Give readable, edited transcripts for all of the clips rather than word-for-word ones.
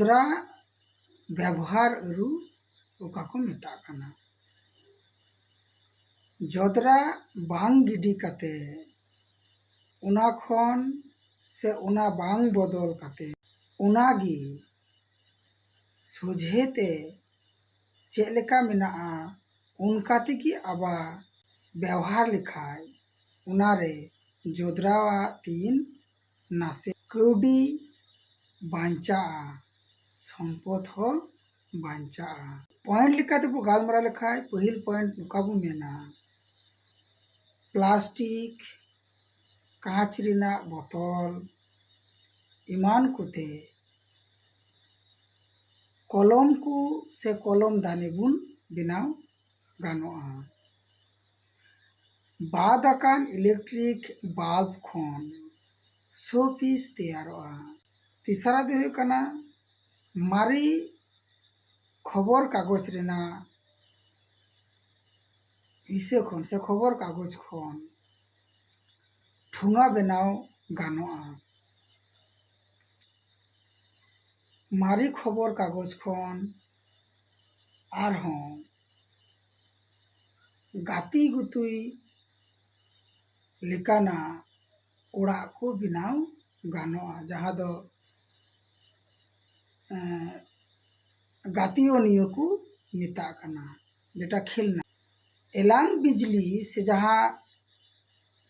जोदरा व्यवहार अरु ओका को मेता कना। जोदरा बांग गिडी कते उना खन से उना बांग बदल कते उनागी सोझेते चेलेका मेनाआ उनका तेगी आबा व्यवहार लिखाय उनारे जोदरावा तीन नासे कौडी बांचा सम्पद हो बांचा। पॉइंट लिखाते बो गालमरा लेखाय पहिल पॉइंट नुका बो मेना प्लास्टिक कांच रिना बोतल इमान कुते कलम को से कलम दानी बुन बिनाव गानोआ। बाद आकान इलेक्ट्रिक बाल्ब खन शो पीस तैयारोआ। तीसरा दो हुयुग कना मारी खबर कागज रेना हिस्से खन से खबर कागज खन ठुंगा बनाव गानोआ। मारी खबर कागज खन आरहों गाती गुतुई लेकाना ओड़ा को बिनाव गानोआ जहाँ दो गातियों नियो को मेता कना जेटा खेलना। एलांग बिजली से जहाँ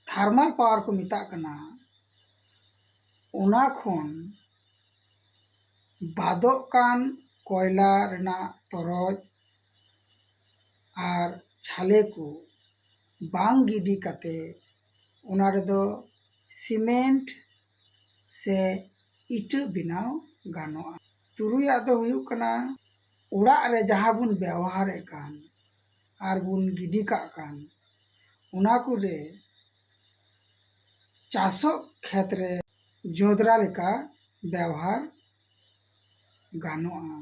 थर्मल पावर को मेता कना उना खन बादों कान कोयला रेना तरज आर छाले को बांग गिडी कते उना रेदो सीमेंट से इट बिनाव गानोआ। तुरुया दो हुयुग कना उड़ा रे जहाँ बुन व्यवहार कान आर बुन गिडी का कान उना को रे चासो क्षेत्र जोदरा लेका व्यवहार गानोआ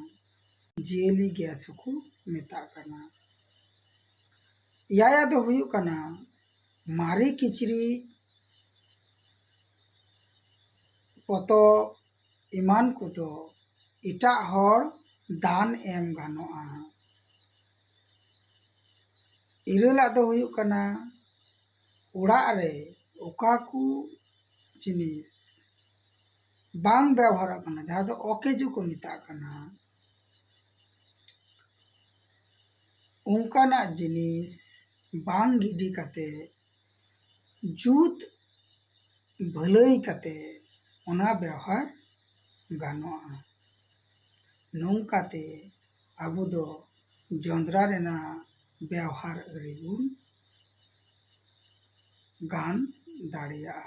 जियली गैस को मेता कना। याया दो हुयुग कना मारी किचरी पतो इमान को दो इटा हर दान एम गानोआ। इरेला दो हुयुग कना उड़ा रे ओका को जिनिस बांग व्यवहार कना जहाँ दो ओकेजू को मेता कना उनकाना जिनिस बांग गिडी कते जूत भलई कते उना व्यवहार गानोआ। नौकाते आबो दो जोंदरा रेना व्यवहार अरिबुन गान दाड़िया।